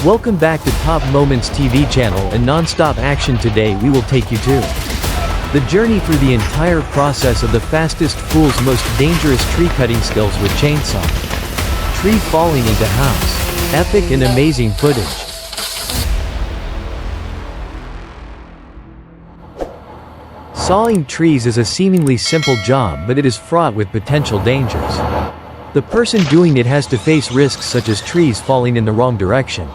Welcome back to Top Moments TV channel and non-stop action. Today we will take you to the journey through the entire process of the fastest fool's most dangerous tree cutting skills with chainsaw. Tree falling into house. Epic and amazing footage. Sawing trees is a seemingly simple job, but it is fraught with potential dangers. The person doing it has to face risks such as trees falling in the wrong direction,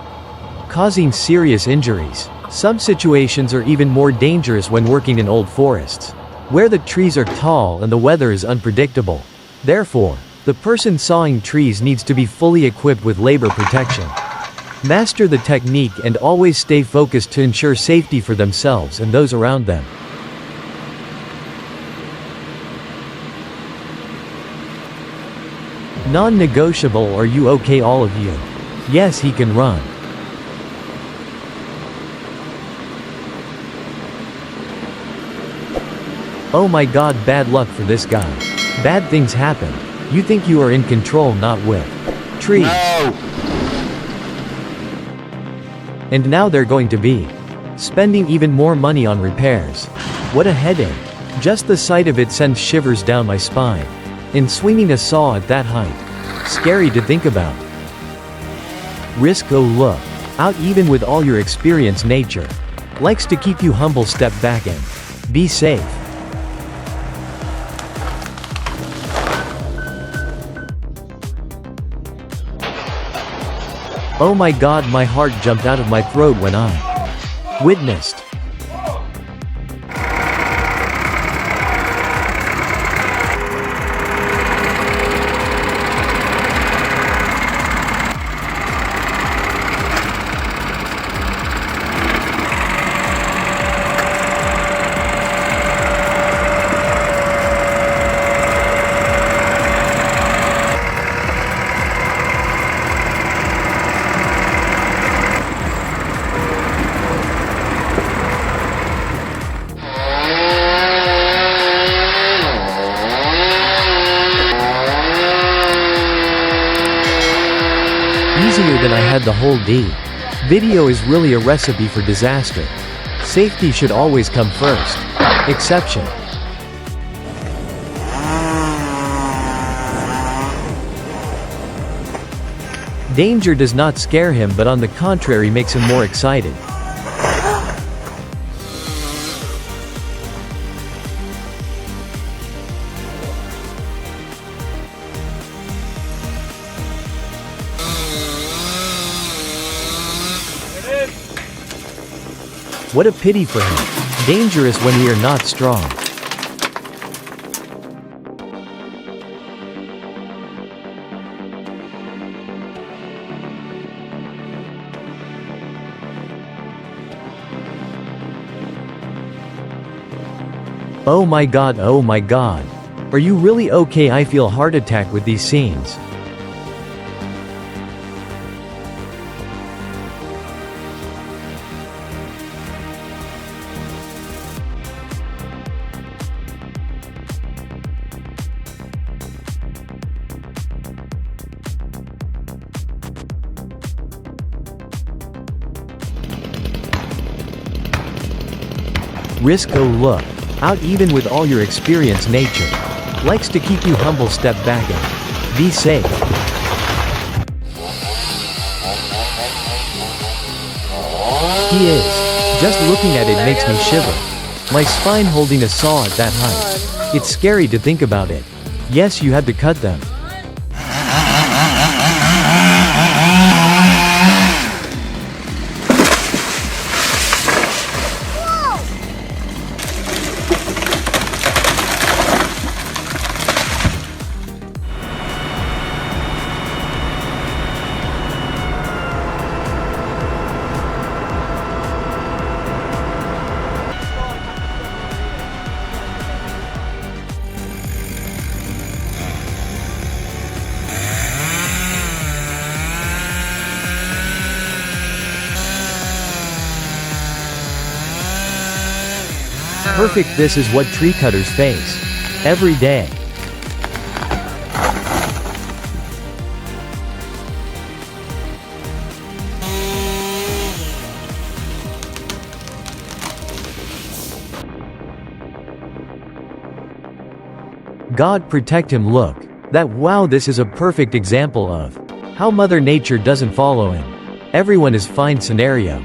causing serious injuries. Some situations are even more dangerous when working in old forests, where the trees are tall and the weather is unpredictable. Therefore, the person sawing trees needs to be fully equipped with labor protection. Master the technique and always stay focused to ensure safety for themselves and those around them. Non-negotiable. Are you okay, all of you? Yes, he can run. Oh my god, bad luck for this guy. Bad things happen. You think you are in control, not with trees. No. And now they're going to be spending even more money on repairs. What a headache. Just the sight of it sends shivers down my spine. And swinging a saw at that height. Scary to think about. Risk. Oh look out, even with all your experience, nature likes to keep you humble. Step back and be safe. Oh my god, my heart jumped out of my throat when I witnessed easier than I had the whole video is really a recipe for disaster. Safety should always come first. Exception. Danger does not scare him, but on the contrary makes him more excited. What a pity for him. Dangerous when we are not strong. Oh my god, oh my god. Are you really okay? I feel heart attack with these scenes. Risk. Oh look out, even with all your experience, nature likes to keep you humble. Step back and be safe. He is. Just looking at it makes me shiver. My spine holding a saw at that height. It's scary to think about it. Yes, you had to cut them. Perfect. This is what tree cutters face every day. God protect him. Look. Wow, this is a perfect example of how Mother Nature doesn't follow him. Everyone is fine scenario.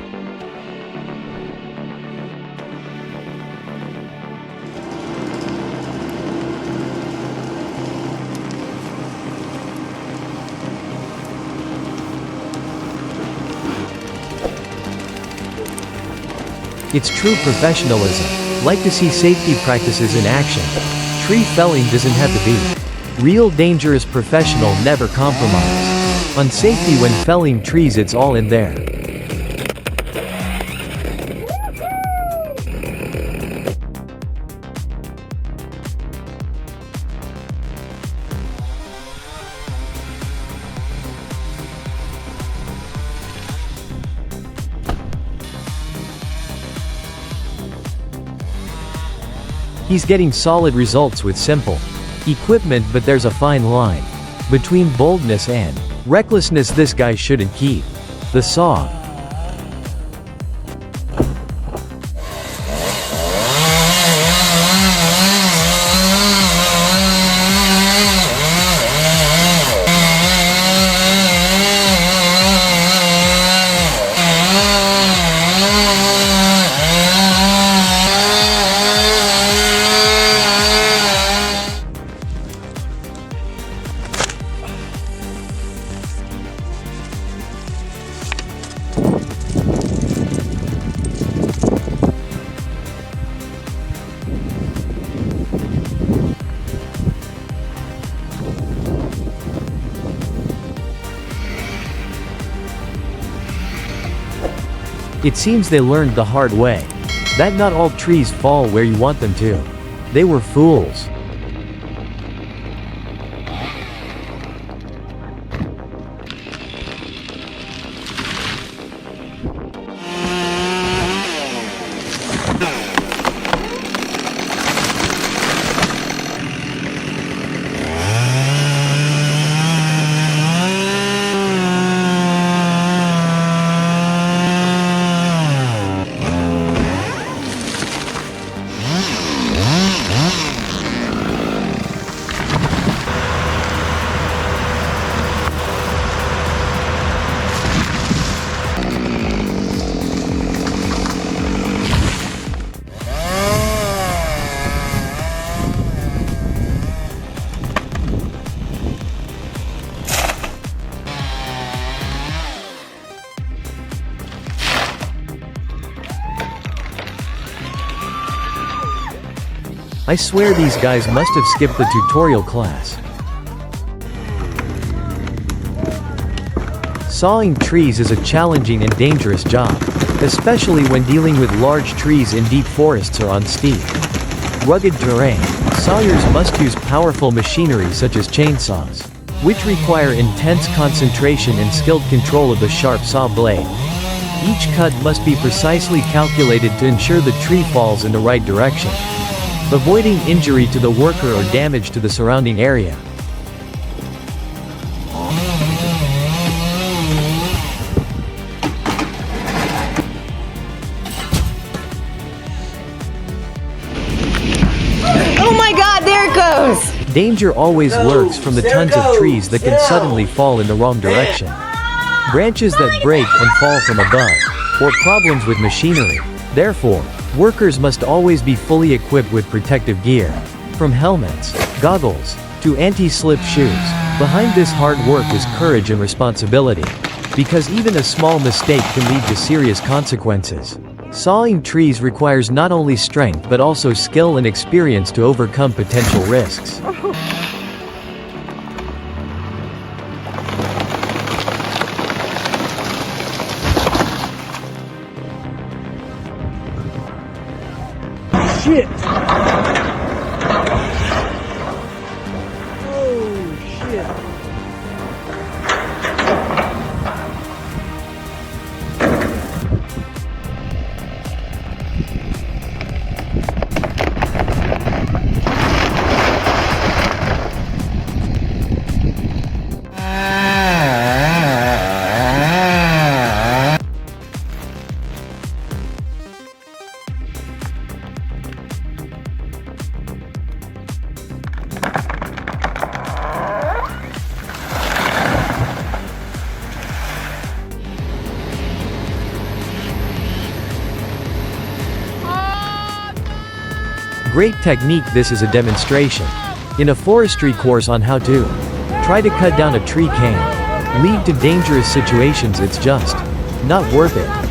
It's true professionalism. Like to see safety practices in action. Tree felling doesn't have to be. Real dangerous professional never compromise. On safety when felling trees, it's all in there. He's getting solid results with simple equipment, but there's a fine line between boldness and recklessness. This guy shouldn't keep the saw. It seems they learned the hard way that not all trees fall where you want them to. They were fools. I swear these guys must have skipped the tutorial class. Sawing trees is a challenging and dangerous job, especially when dealing with large trees in deep forests or on steep, rugged terrain. Sawyers must use powerful machinery such as chainsaws, which require intense concentration and skilled control of the sharp saw blade. Each cut must be precisely calculated to ensure the tree falls in the right direction, avoiding injury to the worker or damage to the surrounding area. Oh my God, there it goes! Danger always lurks from the tons of trees that can suddenly fall in the wrong direction. Branches that break and fall from above, or problems with machinery. Therefore, workers must always be fully equipped with protective gear, from helmets, goggles, to anti-slip shoes. Behind this hard work is courage and responsibility, because even a small mistake can lead to serious consequences. Sawing trees requires not only strength but also skill and experience to overcome potential risks. Shit! Oh, shit. great technique. This is a demonstration in a forestry course on how to try to cut down a tree can lead to dangerous situations. It's just not worth it.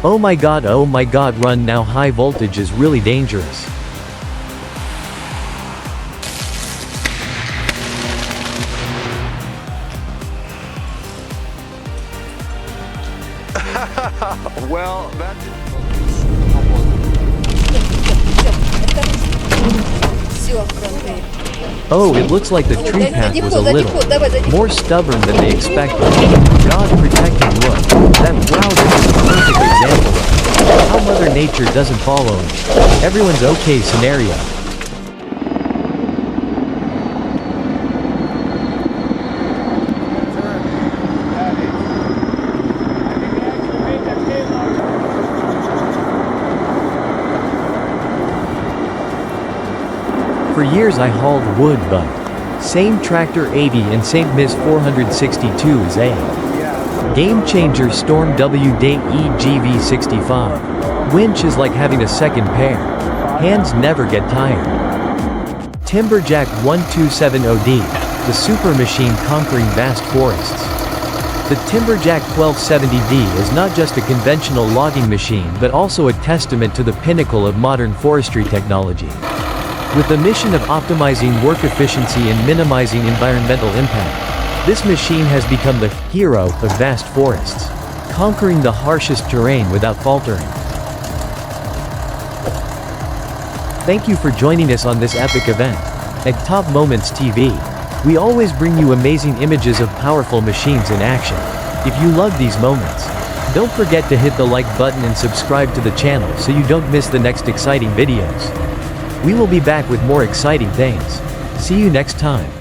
Oh my god, run now. High voltage is really dangerous. Well, that's... Oh, it looks like the tree path was a little more stubborn than they expected. God protecting, look. That wow, this is a perfect example of how Mother Nature doesn't follow everyone's okay scenario. For years I hauled wood, but same tractor 80 and St. Miss 462 is a game changer. Storm WD EGV65 winch is like having a second pair. Hands never get tired. Timberjack 1270D, the super machine conquering vast forests. The Timberjack 1270D is not just a conventional logging machine but also a testament to the pinnacle of modern forestry technology. With the mission of optimizing work efficiency and minimizing environmental impact, this machine has become the hero of vast forests, conquering the harshest terrain without faltering. Thank you for joining us on this epic event. At Top Moments TV, we always bring you amazing images of powerful machines in action. If you love these moments, don't forget to hit the like button and subscribe to the channel so you don't miss the next exciting videos. We will be back with more exciting things. See you next time.